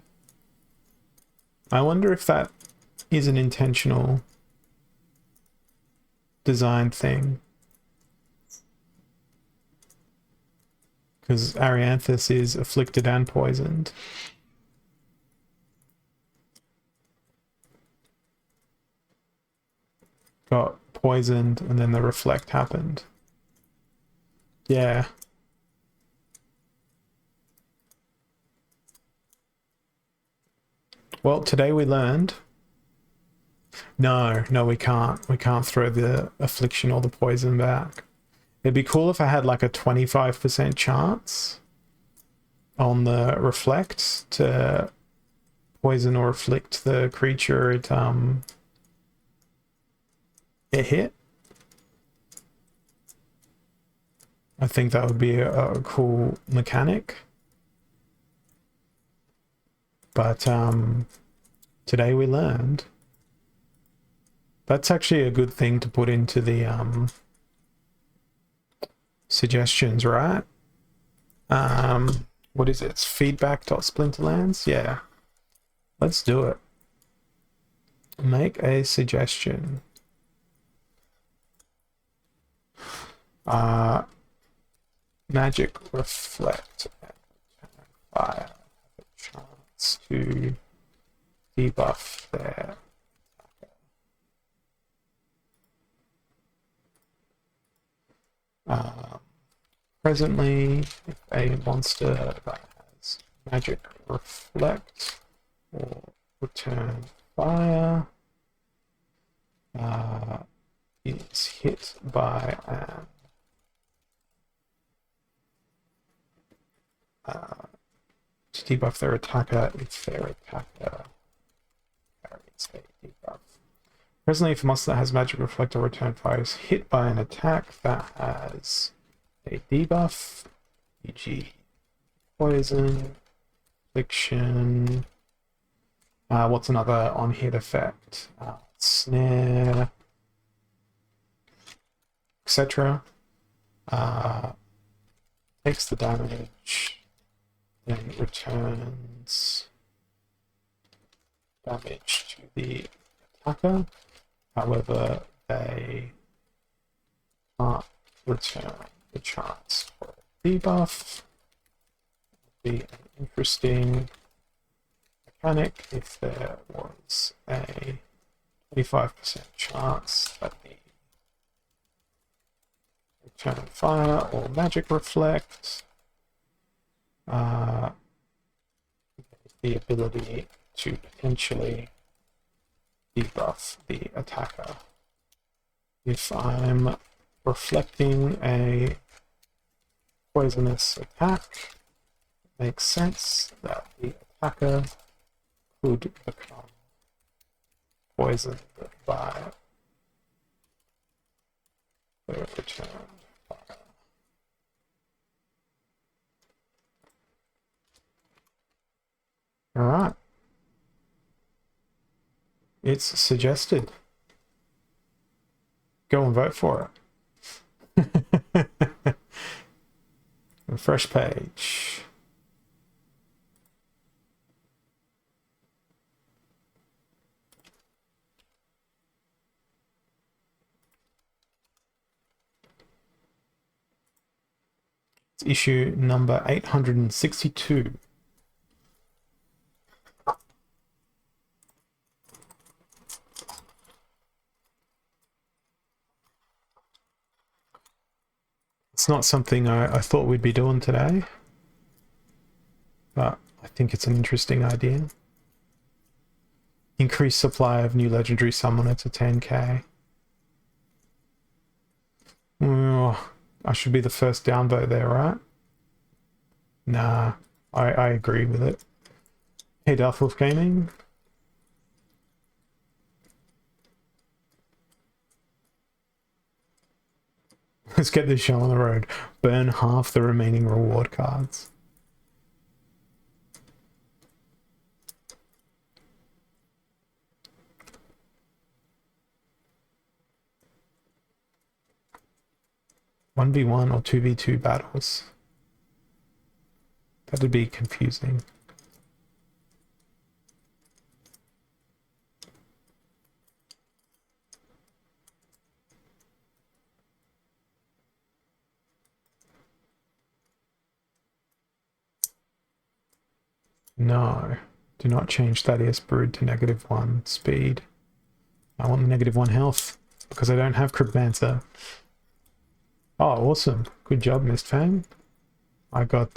I wonder if that is an intentional design thing. Because Arianthus is afflicted and poisoned. Got poisoned and then the reflect happened. Yeah. Well, today we learned... No, we can't. We can't throw the affliction or the poison back. It'd be cool if I had like a 25% chance on the reflect to poison or afflict the creature it hit. I think that would be a cool mechanic. But today we learned that's actually a good thing to put into the suggestions, right? What is it? It's feedback.splinterlands? Yeah. Let's do it. Make a suggestion. Magic reflect and fire. To debuff their presently, if a monster that has magic reflect or return fire is hit by an to debuff their attacker if their attacker carries a debuff. Presently, if a monster that has magic reflect or return fire is hit by an attack that has a debuff, e.g. poison, affliction, what's another on-hit effect? Snare, etc. Takes the damage, then returns damage to the attacker. However, they can't return the chance for a debuff. Would be an interesting mechanic if there was a 25% chance that the return fire or magic reflect the ability to potentially debuff the attacker. If I'm reflecting a poisonous attack, makes sense that the attacker could become poisoned by the return fire. Alright. It's suggested. Go and vote for it. Refresh page. It's issue number 862. It's not something I thought we'd be doing today, but I think it's an interesting idea. Increase supply of new legendary summoner to 10k. Oh, I should be the first downvote there, right? Nah, I agree with it. Hey, Darthwolf Gaming. Let's get this show on the road. Burn half the remaining reward cards. One v one or 2v2 battles. That'd be confusing. No, do not change Thaddeus Brood to -1 speed. I want the -1 health because I don't have Cryptmancer. Oh, awesome. Good job, Mistfang. I got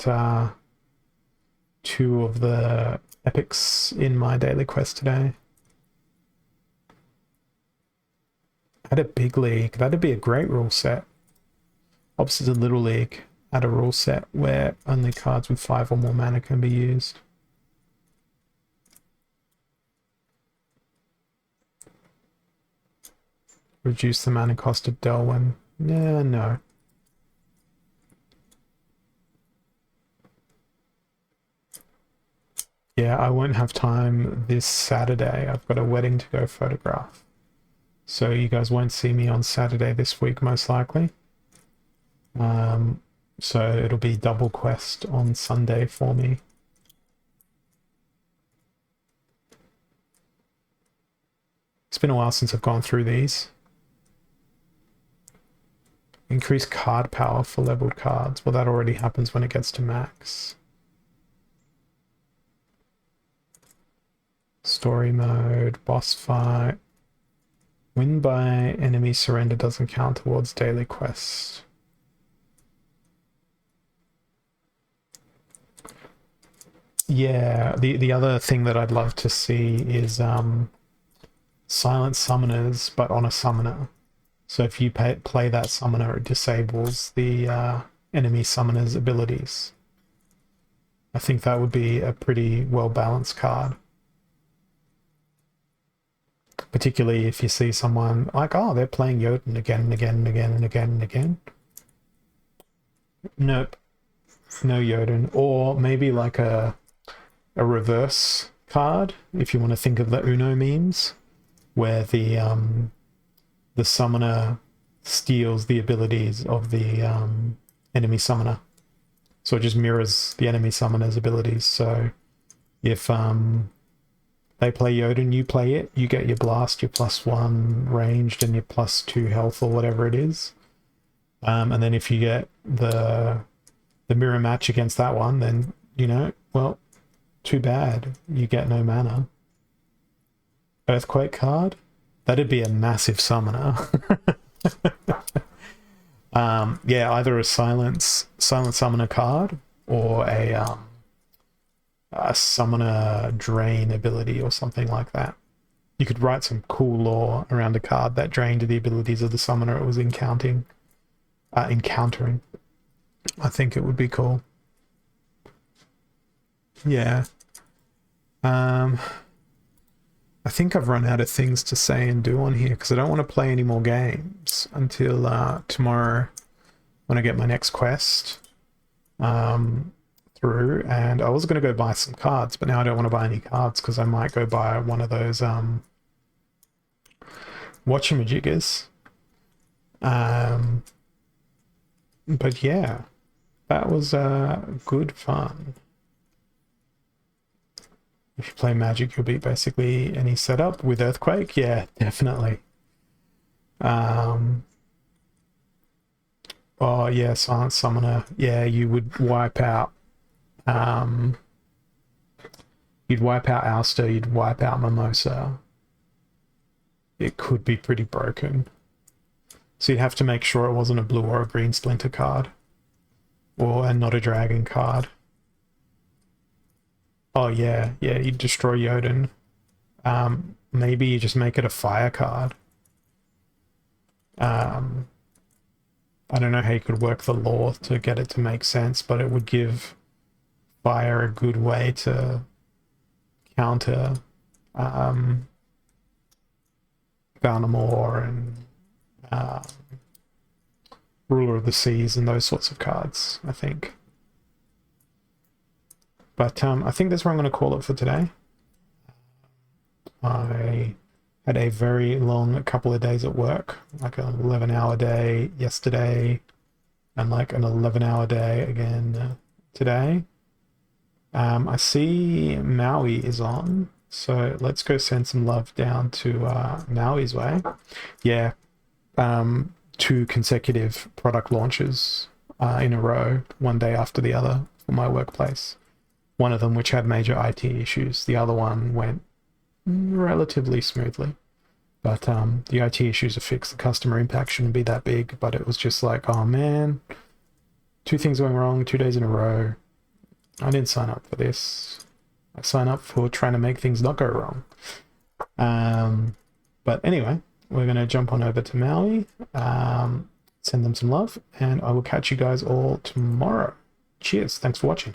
2 of the epics in my daily quest today. I had a big league. That'd be a great rule set. Opposite of Little League, add a rule set where only cards with 5 or more mana can be used. Reduce the mana cost of Delwyn. Yeah, no. Yeah, I won't have time this Saturday. I've got a wedding to go photograph. So you guys won't see me on Saturday this week, most likely. So it'll be double quest on Sunday for me. It's been a while since I've gone through these. Increase card power for leveled cards. Well, that already happens when it gets to max. Story mode, boss fight. Win by enemy surrender doesn't count towards daily quests. Yeah, the other thing that I'd love to see is silent summoners, but on a summoner. So if you play that summoner, it disables the enemy summoner's abilities. I think that would be a pretty well-balanced card. Particularly if you see someone like, oh, they're playing Jotun again and again and again and again and again. Nope. No Jotun. Or maybe like a reverse card, if you want to think of the Uno memes, where the summoner steals the abilities of the enemy summoner. So it just mirrors the enemy summoner's abilities. So if they play Jotun, you play it, you get your blast, your +1 ranged, and your +2 health, or whatever it is. And then if you get the mirror match against that one, then, you know, well, too bad. You get no mana. Earthquake card? That'd be a massive summoner. Yeah, either a silent summoner card or a summoner drain ability or something like that. You could write some cool lore around a card that drained the abilities of the summoner it was encountering. I think it would be cool. Yeah. I think I've run out of things to say and do on here because I don't want to play any more games until tomorrow when I get my next quest through. And I was going to go buy some cards, but now I don't want to buy any cards because I might go buy one of those whatchamajiggers. But yeah, that was good fun. If you play Magic, you'll beat basically any setup with Earthquake. Yeah, definitely. Oh yeah, Silent Summoner. Yeah, you would wipe out. You'd wipe out Ouster. You'd wipe out Mimosa. It could be pretty broken. So you'd have to make sure it wasn't a blue or a green Splinter card, and not a dragon card. Oh yeah, yeah. You'd destroy Jotun. Maybe you just make it a fire card. I don't know how you could work the law to get it to make sense, but it would give fire a good way to counter Valnamore and Ruler of the Seas and those sorts of cards, I think. But I think that's where I'm going to call it for today. I had a very long couple of days at work, like an 11-hour day yesterday, and like an 11-hour day again today. I see Maui is on, so let's go send some love down to Maui's way. Yeah, 2 consecutive product launches in a row, one day after the other for my workplace. One of them which had major IT issues. The other one went relatively smoothly. But the IT issues are fixed. The customer impact shouldn't be that big, but it was just like, oh man, 2 things going wrong 2 days in a row. I didn't sign up for this. I signed up for trying to make things not go wrong. But anyway, we're going to jump on over to Maui, send them some love, and I will catch you guys all tomorrow. Cheers. Thanks for watching.